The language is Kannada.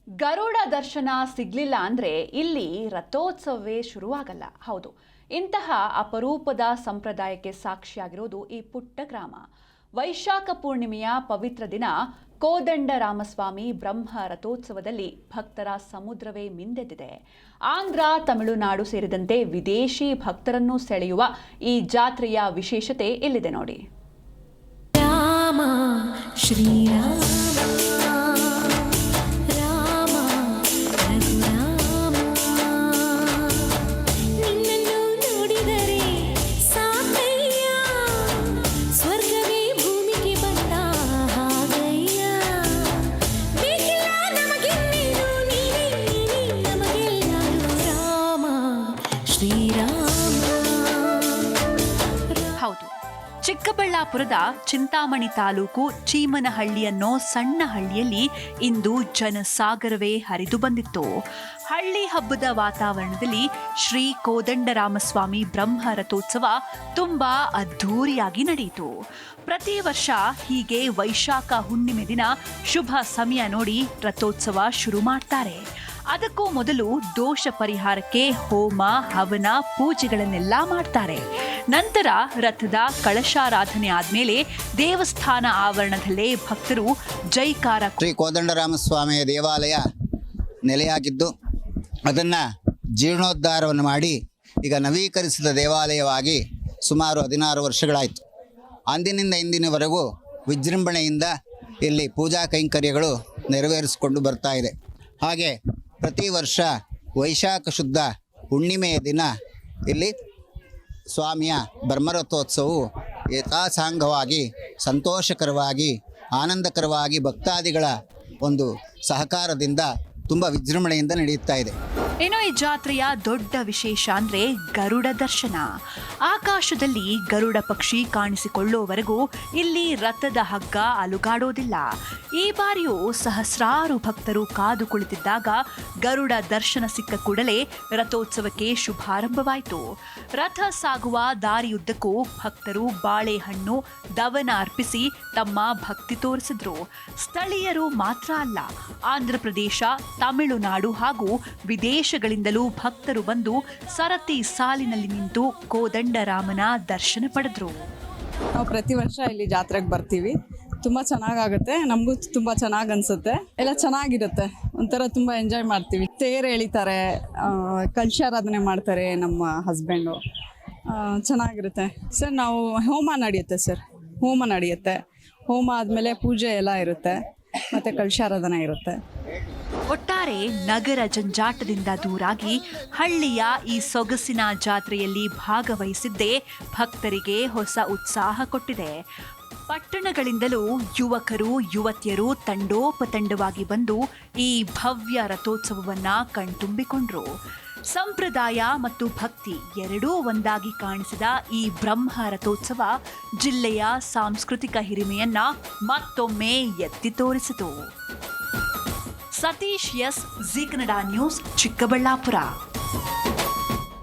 ಗರುಡ ದರ್ಶನ ಸಿಗ್ಲಿಲ್ಲ ಅಂದ್ರೆ ಇಲ್ಲಿ ರಥೋತ್ಸವವೇ ಶುರುವಾಗಲ್ಲ. ಹೌದು, ಇಂತಹ ಅಪರೂಪದ ಸಂಪ್ರದಾಯಕ್ಕೆ ಸಾಕ್ಷಿಯಾಗಿರೋದು ಈ ಪುಟ್ಟ ಗ್ರಾಮ. ವೈಶಾಖ ಪೂರ್ಣಿಮೆಯ ಪವಿತ್ರ ದಿನ ಕೋದಂಡರಾಮಸ್ವಾಮಿ ಬ್ರಹ್ಮ ರಥೋತ್ಸವದಲ್ಲಿ ಭಕ್ತರ ಸಮುದ್ರವೇ ಮಿಂದೆದ್ದಿದೆ. ಆಂಧ್ರ, ತಮಿಳುನಾಡು ಸೇರಿದಂತೆ ವಿದೇಶಿ ಭಕ್ತರನ್ನು ಸೆಳೆಯುವ ಈ ಜಾತ್ರೆಯ ವಿಶೇಷತೆ ಇಲ್ಲಿದೆ ನೋಡಿ. ರಾಮ ಶ್ರೀರಾಮ ಹೌದು, ಚಿಕ್ಕಬಳ್ಳಾಪುರದ ಚಿಂತಾಮಣಿ ತಾಲೂಕು ಚೀಮನಹಳ್ಳಿ ಅನ್ನೋ ಸಣ್ಣ ಹಳ್ಳಿಯಲ್ಲಿ ಇಂದು ಜನಸಾಗರವೇ ಹರಿದು ಬಂದಿತ್ತು. ಹಳ್ಳಿ ಹಬ್ಬದ ವಾತಾವರಣದಲ್ಲಿ ಶ್ರೀ ಕೋದಂಡರಾಮಸ್ವಾಮಿ ಬ್ರಹ್ಮ ರಥೋತ್ಸವ ತುಂಬಾ ಅದ್ಧೂರಿಯಾಗಿ ನಡೆಯಿತು. ಪ್ರತಿ ವರ್ಷ ಹೀಗೆ ವೈಶಾಖ ಹುಣ್ಣಿಮೆ ದಿನ ಶುಭ ಸಮಯ ನೋಡಿ ರಥೋತ್ಸವ ಶುರು ಮಾಡ್ತಾರೆ. ಅದಕ್ಕೂ ಮೊದಲು ದೋಷ ಪರಿಹಾರಕ್ಕೆ ಹೋಮ, ಹವನ, ಪೂಜೆಗಳನ್ನೆಲ್ಲ ಮಾಡ್ತಾರೆ. ನಂತರ ರಥದ ಕಳಶಾರಾಧನೆ ಆದ್ಮೇಲೆ ದೇವಸ್ಥಾನ ಆವರಣದಲ್ಲೇ ಭಕ್ತರು ಜೈಕಾರ. ಶ್ರೀ ಕೋದಂಡರಾಮಸ್ವಾಮಿಯ ದೇವಾಲಯ ನೆಲೆಯಾಗಿದ್ದು ಅದನ್ನು ಜೀರ್ಣೋದ್ಧಾರವನ್ನು ಮಾಡಿ ಈಗ ನವೀಕರಿಸಿದ ದೇವಾಲಯವಾಗಿ ಸುಮಾರು 16 ವರ್ಷಗಳಾಯಿತು. ಅಂದಿನಿಂದ ಇಂದಿನವರೆಗೂ ವಿಜೃಂಭಣೆಯಿಂದ ಇಲ್ಲಿ ಪೂಜಾ ಕೈಂಕರ್ಯಗಳು ನೆರವೇರಿಸಿಕೊಂಡು ಬರ್ತಾ ಇದೆ. ಹಾಗೆ ಪ್ರತಿ ವರ್ಷ ವೈಶಾಖ ಶುದ್ಧ ಹುಣ್ಣಿಮೆಯ ದಿನ ಇಲ್ಲಿ ಸ್ವಾಮಿಯ ಬ್ರಹ್ಮರಥೋತ್ಸವವು ಯಥಾಸಾಂಗವಾಗಿ, ಸಂತೋಷಕರವಾಗಿ, ಆನಂದಕರವಾಗಿ ಭಕ್ತಾದಿಗಳ ಒಂದು ಸಹಕಾರದಿಂದ ತುಂಬ ವಿಜೃಂಭಣೆಯಿಂದ ನಡೆಯುತ್ತಾ ಇದೆ. ಇನ್ನು ಈ ಜಾತ್ರೆಯ ದೊಡ್ಡ ವಿಶೇಷ ಅಂದ್ರೆ ಗರುಡ ದರ್ಶನ. ಆಕಾಶದಲ್ಲಿ ಗರುಡ ಪಕ್ಷಿ ಕಾಣಿಸಿಕೊಳ್ಳುವವರೆಗೂ ಇಲ್ಲಿ ರಥದ ಹಗ್ಗ ಅಲುಗಾಡೋದಿಲ್ಲ. ಈ ಬಾರಿಯೂ ಸಹಸ್ರಾರು ಭಕ್ತರು ಕಾದು ಕುಳಿತಿದ್ದಾಗ ಗರುಡ ದರ್ಶನ ಸಿಕ್ಕ ಕೂಡಲೇ ರಥೋತ್ಸವಕ್ಕೆ ಶುಭಾರಂಭವಾಯಿತು. ರಥ ಸಾಗುವ ದಾರಿಯುದ್ದಕ್ಕೂ ಭಕ್ತರು ಬಾಳೆಹಣ್ಣು, ದವನ ಅರ್ಪಿಸಿ ತಮ್ಮ ಭಕ್ತಿ ತೋರಿಸಿದ್ರು. ಸ್ಥಳೀಯರು ಮಾತ್ರ ಅಲ್ಲ, ಆಂಧ್ರಪ್ರದೇಶ, ತಮಿಳುನಾಡು ಹಾಗೂ ವಿದೇಶಗಳಿಂದಲೂ ಭಕ್ತರು ಬಂದು ಸರತಿ ಸಾಲಿನಲ್ಲಿ ನಿಂತು ಕೋದಂಡರಾಮನ ದರ್ಶನ ಪಡೆದ್ರು. ನಾವು ಪ್ರತಿ ವರ್ಷ ಇಲ್ಲಿ ಜಾತ್ರೆಗೆ ಬರ್ತೀವಿ. ತುಂಬ ಚೆನ್ನಾಗಾಗುತ್ತೆ, ನಮಗೂ ತುಂಬ ಚೆನ್ನಾಗಿ ಅನಿಸುತ್ತೆ. ಎಲ್ಲ ಚೆನ್ನಾಗಿರುತ್ತೆ, ಒಂಥರ ತುಂಬ ಎಂಜಾಯ್ ಮಾಡ್ತೀವಿ. ತೇರು ಎಳಿತಾರೆ, ಕಲಶಾರಾಧನೆ ಮಾಡ್ತಾರೆ ನಮ್ಮ ಹಸ್ಬೆಂಡು. ಚೆನ್ನಾಗಿರುತ್ತೆ ಸರ್. ನಾವು ಹೋಮ ನಡೆಯುತ್ತೆ. ಹೋಮ ಆದಮೇಲೆ ಪೂಜೆ ಎಲ್ಲ ಇರುತ್ತೆ, ಮತ್ತು ಕಲಶಾರಾಧನೆ ಇರುತ್ತೆ. ಒಟ್ಟಾರೆ ನಗರ ಜಂಜಾಟದಿಂದ ದೂರಾಗಿ ಹಳ್ಳಿಯ ಈ ಸೊಗಸಿನ ಜಾತ್ರೆಯಲ್ಲಿ ಭಾಗವಹಿಸಿದ್ದೇ ಭಕ್ತರಿಗೆ ಹೊಸ ಉತ್ಸಾಹ ಕೊಟ್ಟಿದೆ. ಪಟ್ಟಣಗಳಿಂದಲೂ ಯುವಕರು, ಯುವತಿಯರು ತಂಡೋಪತಂಡವಾಗಿ ಬಂದು ಈ ಭವ್ಯ ರಥೋತ್ಸವವನ್ನ ಕಣ್ತುಂಬಿಕೊಂಡ್ರು. ಸಂಪ್ರದಾಯ ಮತ್ತು ಭಕ್ತಿ ಎರಡೂ ಒಂದಾಗಿ ಕಾಣಿಸಿದ ಈ ಬ್ರಹ್ಮ ರಥೋತ್ಸವ ಜಿಲ್ಲೆಯ ಸಾಂಸ್ಕೃತಿಕ ಹಿರಿಮೆಯನ್ನ ಮತ್ತೊಮ್ಮೆ ಎತ್ತಿ ತೋರಿಸಿತು. Satish S, Zee Kannada news, Chikkaballapur.